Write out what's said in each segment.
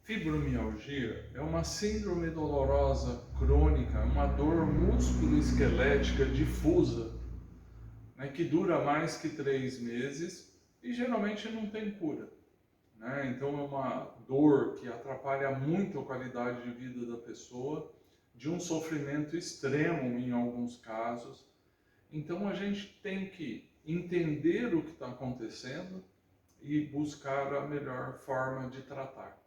Fibromialgia é uma síndrome dolorosa crônica, uma dor músculo-esquelética difusa, né, que dura mais que 3 meses e geralmente não tem cura. Né? Então é uma dor que atrapalha muito a qualidade de vida da pessoa, de um sofrimento extremo em alguns casos. Então a gente tem que entender o que está acontecendo e buscar a melhor forma de tratar.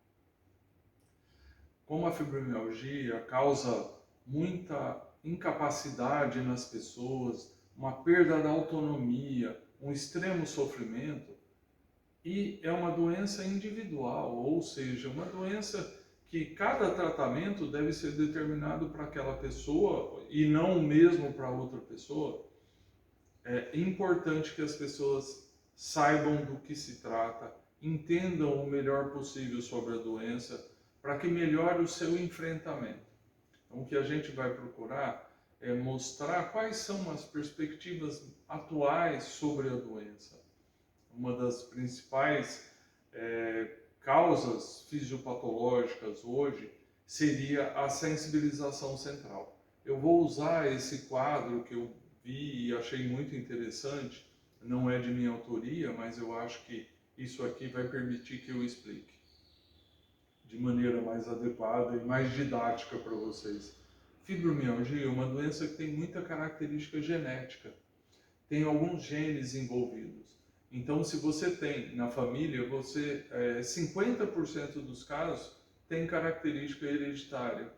Como a fibromialgia causa muita incapacidade nas pessoas, uma perda da autonomia, um extremo sofrimento, e é uma doença individual, ou seja, uma doença que cada tratamento deve ser determinado para aquela pessoa e não o mesmo para outra pessoa. É importante que as pessoas saibam do que se trata, entendam o melhor possível sobre a doença, para que melhore o seu enfrentamento. Então, o que a gente vai procurar é mostrar quais são as perspectivas atuais sobre a doença. Uma das principais causas fisiopatológicas hoje seria a sensibilização central. Eu vou usar esse quadro que eu vi e achei muito interessante, não é de minha autoria, mas eu acho que isso aqui vai permitir que eu explique de maneira mais adequada e mais didática para vocês. Fibromialgia é uma doença que tem muita característica genética, tem alguns genes envolvidos. Então, se você tem na família, 50% dos casos tem característica hereditária.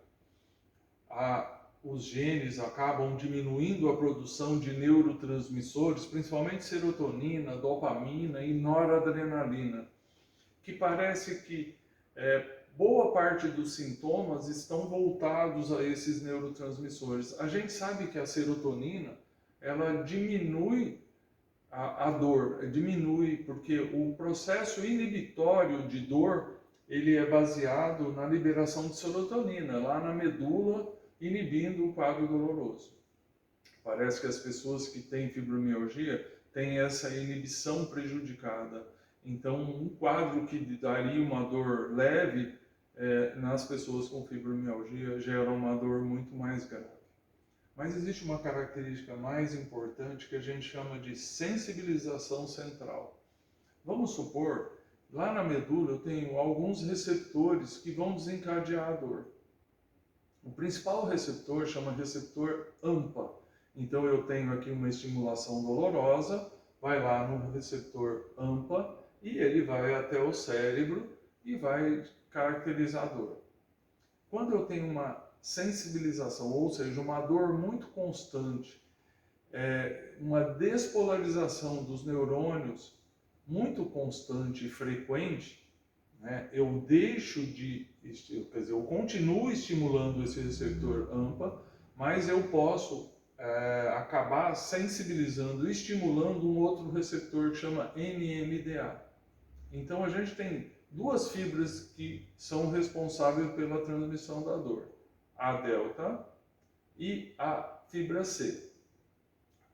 Os genes acabam diminuindo a produção de neurotransmissores, principalmente serotonina, dopamina e noradrenalina, que parece que boa parte dos sintomas estão voltados a esses neurotransmissores. A gente sabe que a serotonina, ela diminui a dor, diminui porque o processo inibitório de dor, ele é baseado na liberação de serotonina, lá na medula, inibindo o quadro doloroso. Parece que as pessoas que têm fibromialgia têm essa inibição prejudicada. Então, um quadro que daria uma dor leve, nas pessoas com fibromialgia, gera uma dor muito mais grave. Mas existe uma característica mais importante que a gente chama de sensibilização central. Vamos supor, lá na medula eu tenho alguns receptores que vão desencadear a dor. O principal receptor chama receptor AMPA. Então eu tenho aqui uma estimulação dolorosa, vai lá no receptor AMPA e ele vai até o cérebro e vai caracterizar a dor. Quando eu tenho uma sensibilização, ou seja, uma dor muito constante, uma despolarização dos neurônios muito constante e frequente, né, eu continuo estimulando esse receptor AMPA, mas eu posso acabar sensibilizando, estimulando um outro receptor que chama NMDA. Então a gente tem duas fibras que são responsáveis pela transmissão da dor, a delta e a fibra C.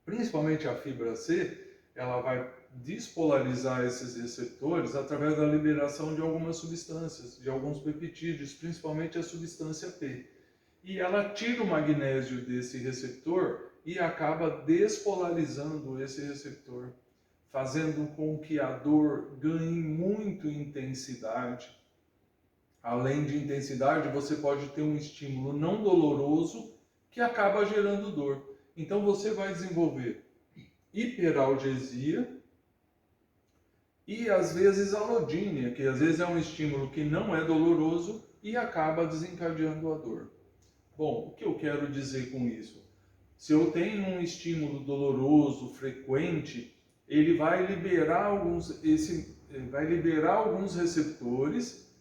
Principalmente a fibra C, ela vai despolarizar esses receptores através da liberação de algumas substâncias, de alguns peptídeos, principalmente a substância P. E ela tira o magnésio desse receptor e acaba despolarizando esse receptor, fazendo com que a dor ganhe muito intensidade. Além de intensidade, você pode ter um estímulo não doloroso que acaba gerando dor. Então você vai desenvolver hiperalgesia e às vezes alodínia, que às vezes é um estímulo que não é doloroso e acaba desencadeando a dor. Bom, o que eu quero dizer com isso? Se eu tenho um estímulo doloroso frequente, ele vai liberar alguns receptores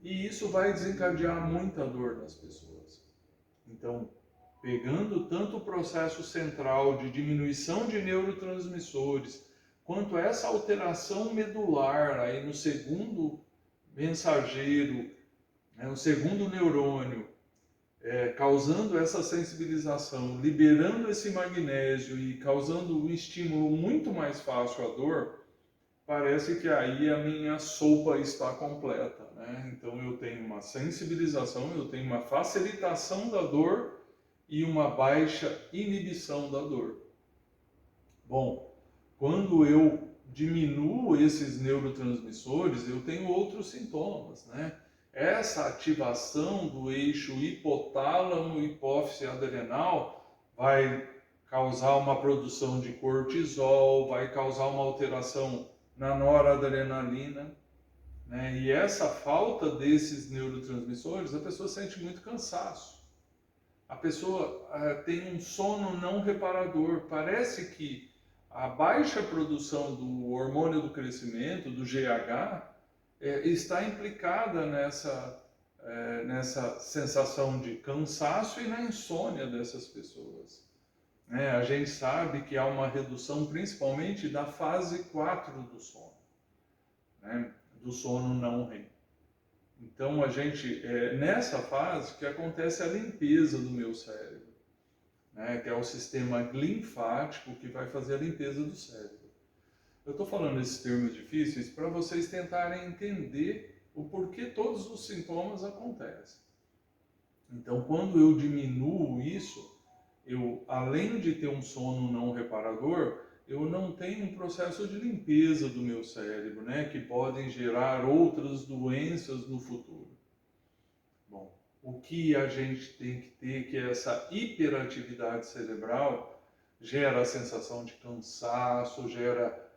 e isso vai desencadear muita dor nas pessoas. Então, pegando tanto o processo central de diminuição de neurotransmissores, quanto essa alteração medular aí no segundo mensageiro, né, no segundo neurônio, causando essa sensibilização, liberando esse magnésio e causando um estímulo muito mais fácil à dor, parece que aí a minha sopa está completa, né? Então eu tenho uma uma sensibilização, eu tenho uma facilitação da dor e uma baixa inibição da dor. Bom, quando eu diminuo esses neurotransmissores, eu tenho outros sintomas, né? Essa ativação do eixo hipotálamo hipófise adrenal vai causar uma produção de cortisol, vai causar uma alteração na noradrenalina, né? E essa falta desses neurotransmissores, a pessoa sente muito cansaço. A pessoa tem um sono não reparador. Parece que a baixa produção do hormônio do crescimento, do GH, está implicada nessa sensação de cansaço e na insônia dessas pessoas. A gente sabe que há uma redução principalmente da fase 4 do sono, né? Do sono não REM. Então, nessa fase que acontece a limpeza do meu cérebro, né? Que é o sistema linfático que vai fazer a limpeza do cérebro. Eu estou falando esses termos difíceis para vocês tentarem entender o porquê todos os sintomas acontecem. Então, quando eu diminuo isso, além de ter um sono não reparador, eu não tenho um processo de limpeza do meu cérebro, né, que podem gerar outras doenças no futuro. Bom, o que a gente tem que ter, que é essa hiperatividade cerebral, gera a sensação de cansaço, gera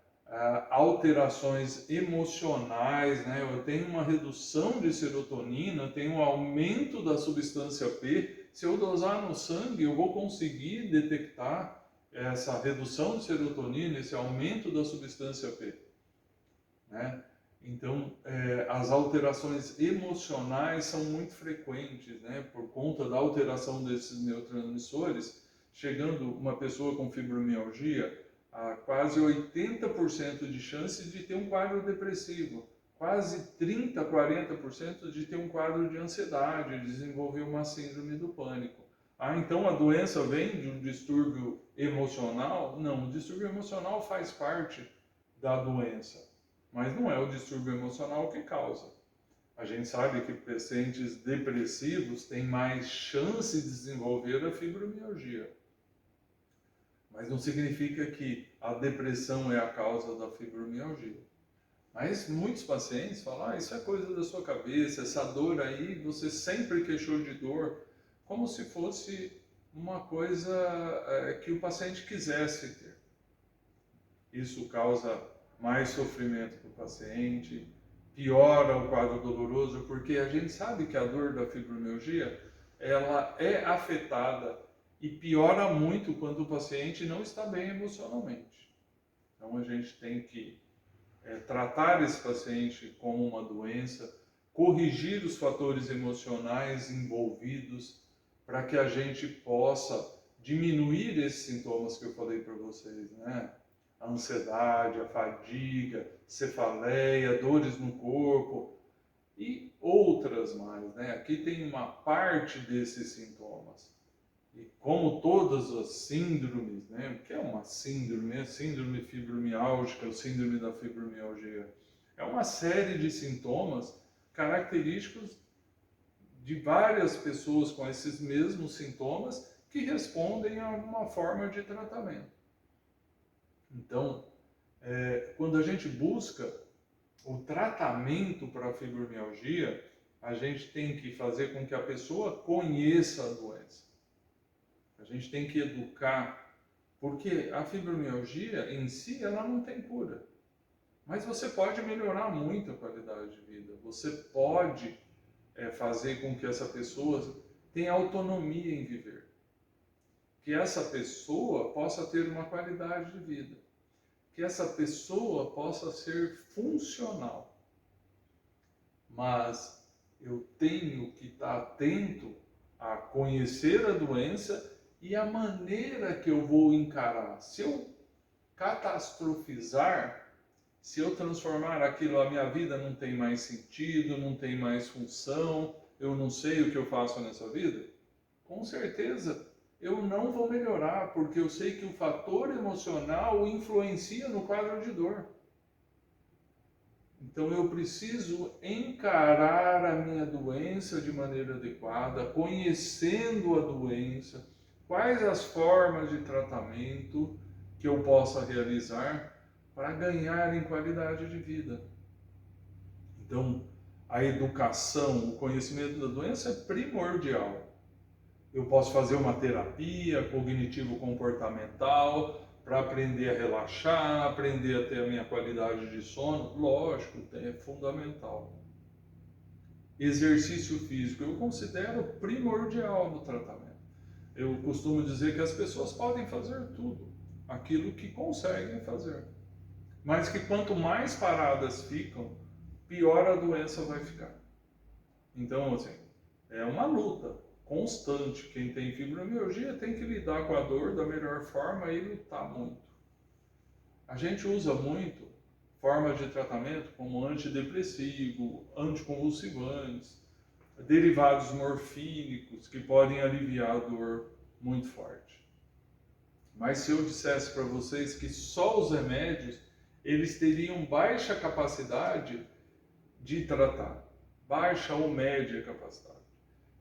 alterações emocionais, né? Eu tenho uma redução de serotonina, tenho um aumento da substância P. Se eu dosar no sangue, eu vou conseguir detectar essa redução de serotonina, esse aumento da substância P, né? Então, as alterações emocionais são muito frequentes, né? Por conta da alteração desses neurotransmissores, chegando uma pessoa com fibromialgia a quase 80% de chance de ter um quadro depressivo, quase 30%, 40% de ter um quadro de ansiedade, de desenvolver uma síndrome do pânico. Então a doença vem de um distúrbio emocional? Não, o distúrbio emocional faz parte da doença, mas não é o distúrbio emocional que causa. A gente sabe que pacientes depressivos têm mais chance de desenvolver a fibromialgia. Mas não significa que a depressão é a causa da fibromialgia. Mas muitos pacientes falam, isso é coisa da sua cabeça, essa dor aí, você sempre queixou de dor, como se fosse uma coisa que o paciente quisesse ter. Isso causa mais sofrimento para o paciente, piora o quadro doloroso, porque a gente sabe que a dor da fibromialgia, ela é afetada e piora muito quando o paciente não está bem emocionalmente. Então a gente tem que tratar esse paciente como uma doença, corrigir os fatores emocionais envolvidos para que a gente possa diminuir esses sintomas que eu falei para vocês, né? A ansiedade, a fadiga, cefaleia, dores no corpo e outras mais, né? Aqui tem uma parte desses sintomas. E como todas as síndromes, né? O que é uma síndrome? É síndrome fibromiálgica, síndrome da fibromialgia. É uma série de sintomas característicos de várias pessoas com esses mesmos sintomas que respondem a uma forma de tratamento. Então, quando a gente busca o tratamento para a fibromialgia, a gente tem que fazer com que a pessoa conheça a doença. A gente tem que educar, porque a fibromialgia em si, ela não tem cura. Mas você pode melhorar muito a qualidade de vida. Você pode fazer com que essa pessoa tenha autonomia em viver. Que essa pessoa possa ter uma qualidade de vida. Que essa pessoa possa ser funcional. Mas eu tenho que estar atento a conhecer a doença e a maneira que eu vou encarar. Se eu catastrofizar, se eu transformar aquilo, a minha vida não tem mais sentido, não tem mais função, eu não sei o que eu faço nessa vida, com certeza eu não vou melhorar, porque eu sei que o fator emocional influencia no quadro de dor. Então eu preciso encarar a minha doença doença de maneira adequada, conhecendo a doença, quais as formas de tratamento que eu possa realizar para ganhar em qualidade de vida. Então, a educação, o conhecimento da doença é primordial. Eu posso fazer uma terapia cognitivo-comportamental para aprender a relaxar, aprender a ter a minha qualidade de sono. Lógico, é fundamental. Exercício físico eu considero primordial no tratamento. Eu costumo dizer que as pessoas podem fazer tudo, aquilo que conseguem fazer. Mas que quanto mais paradas ficam, pior a doença vai ficar. Então, assim, é uma luta constante. Quem tem fibromialgia tem que lidar com a dor da melhor forma e lutar muito. A gente usa muito formas de tratamento como antidepressivo, anticonvulsivantes, derivados morfínicos que podem aliviar a dor muito forte. Mas se eu dissesse para vocês que só os remédios, eles teriam baixa capacidade de tratar, baixa ou média capacidade.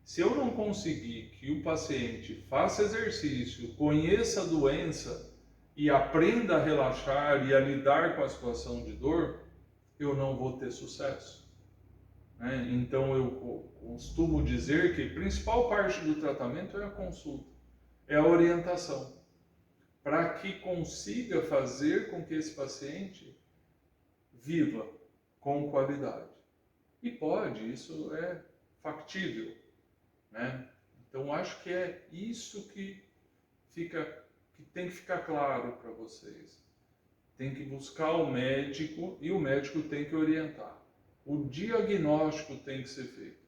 Se eu não conseguir que o paciente faça exercício, conheça a doença e aprenda a relaxar e a lidar com a situação de dor, eu não vou ter sucesso. Então eu costumo dizer que a principal parte do tratamento é a consulta, é a orientação, para que consiga fazer com que esse paciente viva com qualidade. E pode, isso é factível, né? Então acho que é isso que tem que ficar claro para vocês. Tem que buscar o médico e o médico tem que orientar. O diagnóstico tem que ser feito.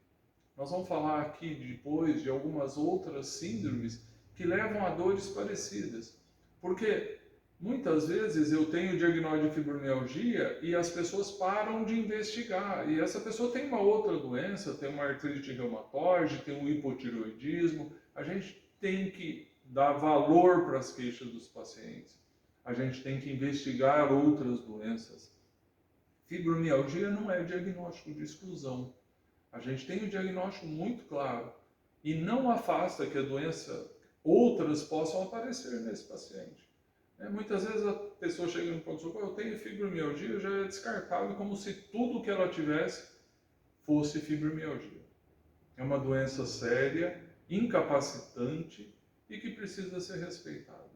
Nós vamos falar aqui depois de algumas outras síndromes que levam a dores parecidas. Porque muitas vezes eu tenho o diagnóstico de fibromialgia e as pessoas param de investigar. E essa pessoa tem uma outra doença, tem uma artrite reumatoide, tem um hipotireoidismo. A gente tem que dar valor para as queixas dos pacientes. A gente tem que investigar outras doenças. Fibromialgia não é diagnóstico de exclusão. A gente tem um diagnóstico muito claro e não afasta que a doença, outras possam aparecer nesse paciente. Muitas vezes a pessoa chega no pronto-socorro, eu tenho fibromialgia, já é descartável como se tudo que ela tivesse fosse fibromialgia. É uma doença séria, incapacitante e que precisa ser respeitada.